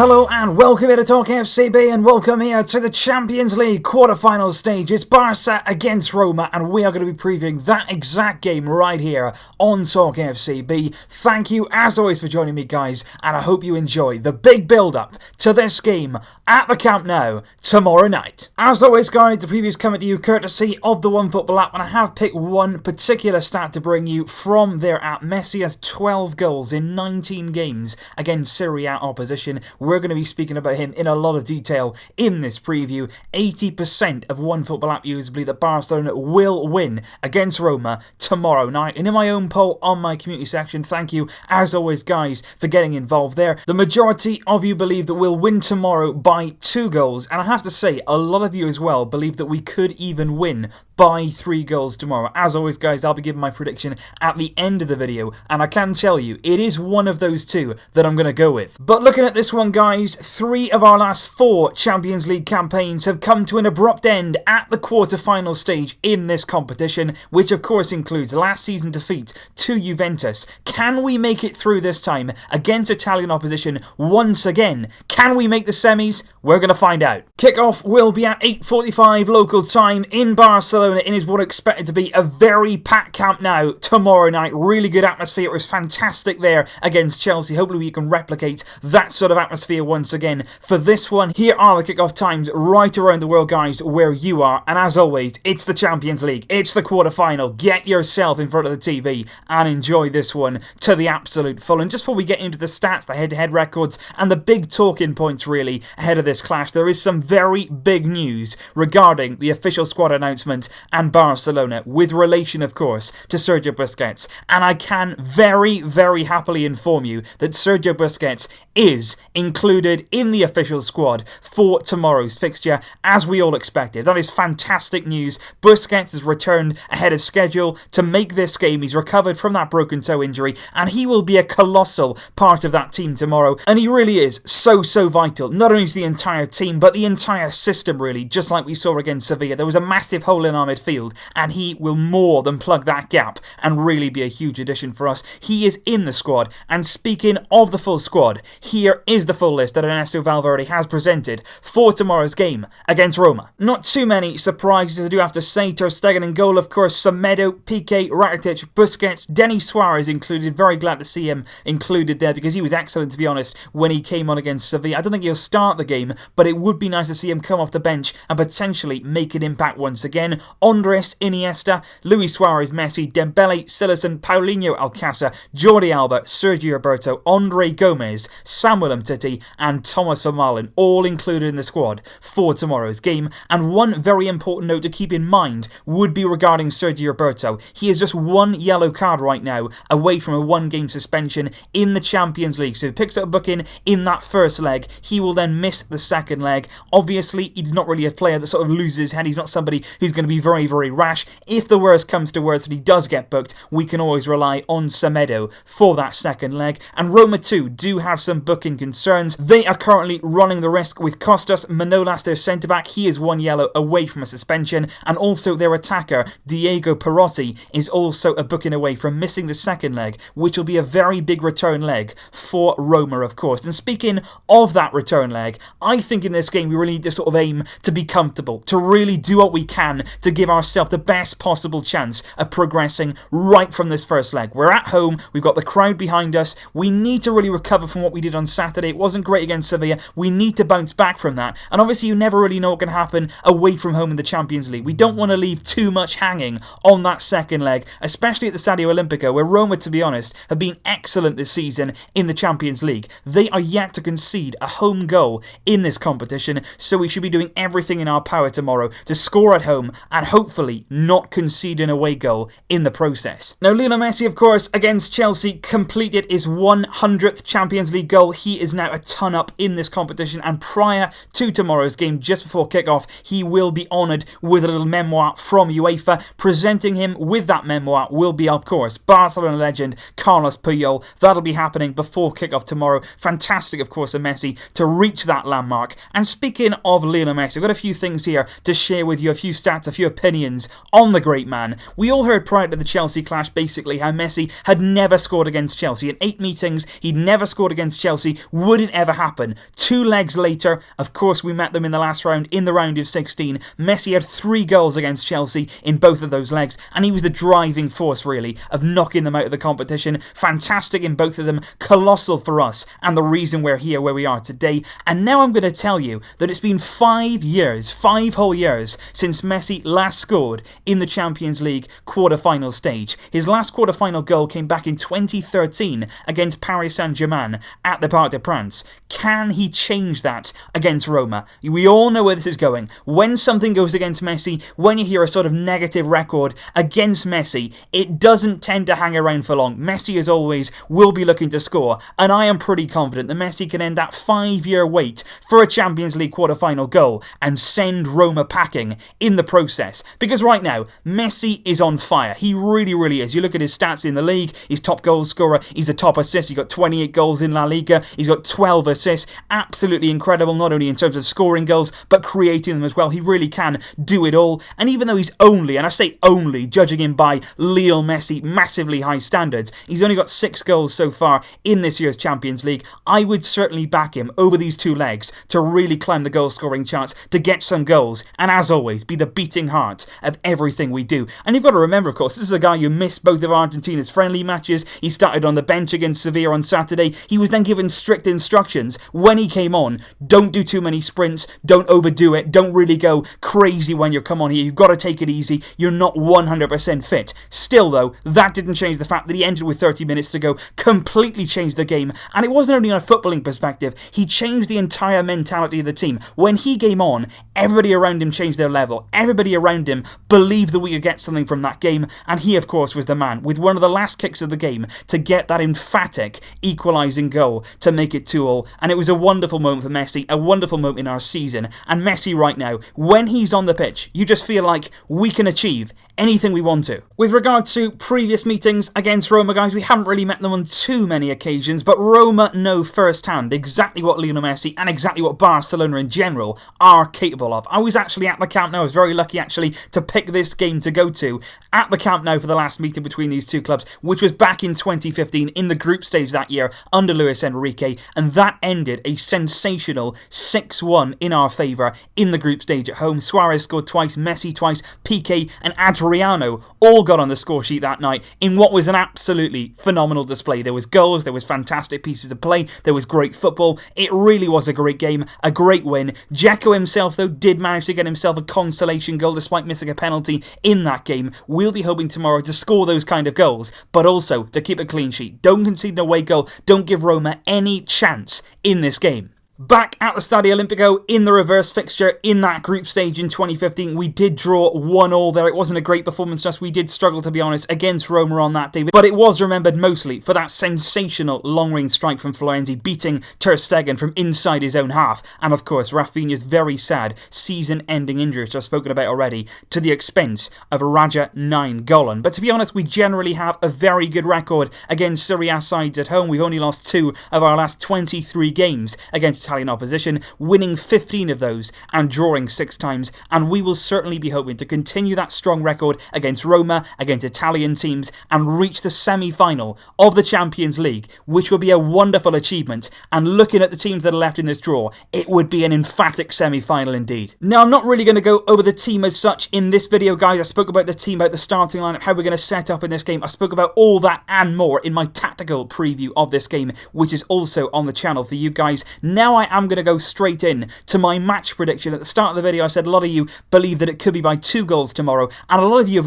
Hello and welcome here to Talk FCB and welcome here to the Champions League quarter-final stage. It's Barca against Roma and we are going to be previewing that exact game right here on Talk FCB. Thank you as always for joining me, guys, and I hope you enjoy the big build-up to this game at the Camp Nou tomorrow night. As always, guys, the previews coming to you courtesy of the OneFootball app, and I have picked one particular stat to bring you from their app. Messi has 12 goals in 19 games against Serie A opposition. We're going to be speaking about him in a lot of detail in this preview. 80% of OneFootball app users believe that Barcelona will win against Roma tomorrow night. And in my own poll on my community section, thank you as always, guys, for getting involved there. The majority of you believe that we'll win tomorrow by 2 goals. And I have to say, a lot of you as well believe that we could even win by 3 goals tomorrow. As always, guys, I'll be giving my prediction at the end of the video. And I can tell you, it is one of those two that I'm going to go with. But looking at this one, guys, 3 of our last 4 Champions League campaigns have come to an abrupt end at the quarter-final stage in this competition, which of course includes last season's defeat to Juventus. Can we make it through this time against Italian opposition once again? Can we make the semis? We're going to find out. Kickoff will be at 8:45 local time in Barcelona. It is what expected to be a very packed Camp Nou tomorrow night. Really good atmosphere. It was fantastic there against Chelsea. Hopefully we can replicate that sort of atmosphere once again for this one. Here are the kickoff times right around the world, guys, where you are. And as always, it's the Champions League. It's the quarterfinal. Get yourself in front of the TV and enjoy this one to the absolute full. And just before we get into the stats, the head-to-head records, and the big talking points really ahead of this clash, there is some very big news regarding the official squad announcement and Barcelona, with relation, of course, to Sergio Busquets. And I can very, very happily inform you that Sergio Busquets is included in the official squad for tomorrow's fixture, as we all expected. That is fantastic news. Busquets has returned ahead of schedule to make this game. He's recovered from that broken toe injury, and he will be a colossal part of that team tomorrow. And he really is so vital, not only to the entire team, but the entire system, really, just like we saw against Sevilla. There was a massive hole in our midfield, and he will more than plug that gap and really be a huge addition for us. He is in the squad, and speaking of the full squad, here is the full list that Ernesto Valverde has presented for tomorrow's game against Roma. Not too many surprises, I do have to say. Ter Stegen in goal, of course, Semedo, Piqué, Rakitic, Busquets, Denis Suarez included. Very glad to see him included there because he was excellent, to be honest, when he came on against Sevilla. I don't think he'll start the game, but it would be nice to see him come off the bench and potentially make an impact once again. Andres, Iniesta, Luis Suarez, Messi, Dembele, Silasson, Paulinho, Alcácer, Jordi Alba, Sergio Roberto, Andre Gomez, Samuel Umtiti and Thomas Vermaelen, all included in the squad for tomorrow's game. And one very important note to keep in mind would be regarding Sergio Roberto. He is just 1 yellow card right now away from a 1-game suspension in the Champions League. So if he picks up a booking in that first leg, he will then miss the second leg. Obviously, he's not really a player that sort of loses his head. He's not somebody who's going to be very, very rash. If the worst comes to worst and he does get booked, we can always rely on Semedo for that second leg. And Roma too do have some booking concerns. They are currently running the risk with Costas Manolas, their centre-back. He is 1 yellow away from a suspension. And also their attacker, Diego Perotti, is also a booking away from missing the second leg, which will be a very big return leg for Roma, of course. And speaking of that return leg, I think in this game we really need to sort of aim to be comfortable, to really do what we can to give ourselves the best possible chance of progressing right from this first leg. We're at home, we've got the crowd behind us, we need to really recover from what we did on Saturday. It wasn't great against Sevilla, we need to bounce back from that. And obviously you never really know what can happen away from home in the Champions League. We don't want to leave too much hanging on that second leg, especially at the Stadio Olimpico, where Roma, to be honest, have been excellent this season in the Champions League. They are yet to concede a home goal in this competition, so we should be doing everything in our power tomorrow to score at home and hopefully not concede an away goal in the process. Now, Lionel Messi, of course, against Chelsea, completed his 100th Champions League goal. He is now a ton up in this competition, and prior to tomorrow's game, just before kickoff, he will be honoured with a little memoir from UEFA. Presenting him with that memoir will be, of course, Barcelona legend Carlos Puyol. That'll be happening before kickoff tomorrow. Fantastic, of course, of Messi to reach that landmark. And speaking of Lionel Messi, I've got a few things here to share with you, a few stats, a few opinions on the great man. We all heard prior to the Chelsea clash basically how Messi had never scored against Chelsea. In 8 meetings, he'd never scored against Chelsea. Would it didn't ever happen. 2 legs later, of course, we met them in the last round, in the round of 16. Messi had 3 goals against Chelsea in both of those legs, and he was the driving force, really, of knocking them out of the competition. Fantastic in both of them, colossal for us, and the reason we're here where we are today. And now I'm going to tell you that it's been 5 years, 5 whole years, since Messi last scored in the Champions League quarter-final stage. His last quarter-final goal came back in 2013 against Paris Saint-Germain at the Parc des Princes. Can he change that against Roma? We all know where this is going. When something goes against Messi, when you hear a sort of negative record against Messi, it doesn't tend to hang around for long. Messi, as always, will be looking to score, and I am pretty confident that Messi can end that 5-year wait for a Champions League quarter-final goal and send Roma packing in the process. Because right now, Messi is on fire. He really, really is. You look at his stats in the league, he's top goal scorer, he's a top assist, he's got 28 goals in La Liga, he's got 12 assists, absolutely incredible, not only in terms of scoring goals, but creating them as well. He really can do it all, and even though he's only, and I say only, judging him by Lionel Messi, massively high standards, he's only got 6 goals so far in this year's Champions League. I would certainly back him over these 2 legs to really climb the goal scoring charts, to get some goals, and as always, be the beating heart of everything we do. And you've got to remember, of course, this is a guy who missed both of Argentina's friendly matches. He started on the bench against Sevilla on Saturday. He was then given strict instructions when he came on: don't do too many sprints, don't overdo it, don't really go crazy when you come on here, you've got to take it easy, you're not 100% fit. Still though, that didn't change the fact that he entered with 30 minutes to go, completely changed the game, and it wasn't only on a footballing perspective, he changed the entire mentality of the team. When he came on, everybody around him changed their level, everybody around him believed that we could get something from that game, and he of course was the man, with one of the last kicks of the game, to get that emphatic equalising goal to make it 2-2, and it was a wonderful moment for Messi, a wonderful moment in our season. And Messi right now, when he's on the pitch, you just feel like we can achieve anything we want to. With regard to previous meetings against Roma, guys, we haven't really met them on too many occasions, but Roma know firsthand exactly what Lionel Messi and exactly what Barcelona in general are capable of. I was actually at the Camp Nou. I was very lucky actually to pick this game to go to at the Camp Nou for the last meeting between these two clubs, which was back in 2015 in the group stage that year under Luis Enrique, and that ended a sensational 6-1 in our favour in the group stage at home. Suarez scored twice, Messi twice, Piqué and Adriano all got on the score sheet that night in what was an absolutely phenomenal display. There was goals, there was fantastic pieces of play, there was great football. It really was a great game, a great win. Dzeko himself, though, did manage to get himself a consolation goal despite missing a penalty in that game. We'll be hoping tomorrow to score those kind of goals, but also to keep a clean sheet. Don't concede an away goal, don't give Roma any chance in this game. Back at the Stadio Olimpico in the reverse fixture in that group stage in 2015, we did draw 1-1 there. It wasn't a great performance, just we did struggle, to be honest, against Roma on that day, but it was remembered mostly for that sensational long-range strike from Florenzi, beating Ter Stegen from inside his own half, and of course Rafinha's very sad season-ending injury, which I've spoken about already, to the expense of Raja 9 Golan. But to be honest, we generally have a very good record against Serie A sides at home. We've only lost 2 of our last 23 games against Italian opposition, winning 15 of those and drawing 6 times, and we will certainly be hoping to continue that strong record against Roma, against Italian teams, and reach the semi-final of the Champions League, which will be a wonderful achievement. And looking at the teams that are left in this draw, it would be an emphatic semi-final indeed. Now, I'm not really going to go over the team as such in this video, guys. I spoke about the team, about the starting lineup, how we're going to set up in this game. I spoke about all that and more in my tactical preview of this game, which is also on the channel for you guys. Now I am going to go straight in to my match prediction. At the start of the video, I said a lot of you believe that it could be by 2 goals tomorrow, and a lot of you,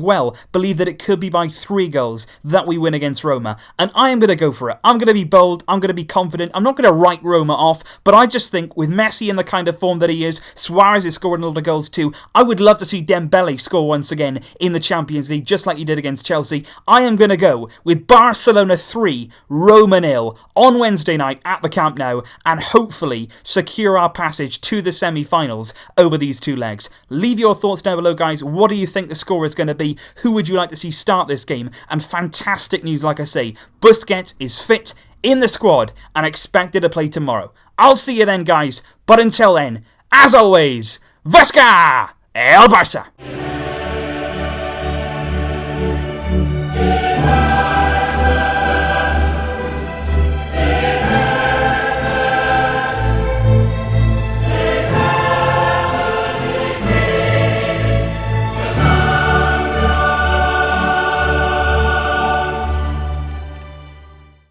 believe that it could be by 3 goals that we win against Roma. And I am going to go for it. I'm going to be bold. I'm going to be confident. I'm not going to write Roma off, but I just think with Messi in the kind of form that he is, Suarez is scoring a lot of goals too. I would love to see Dembele score once again in the Champions League, just like he did against Chelsea. I am going to go with Barcelona 3, Roma 0 on Wednesday night at the Camp Nou, and hopefully secure our passage to the semi-finals over these 2 legs. Leave your thoughts down below, guys. What do you think the score is going to be? Who would you like to see start this game? And fantastic news, like I say, Busquets is fit, in the squad, and expected to play tomorrow. I'll see you then, guys. But until then, as always, Vasca el Barça!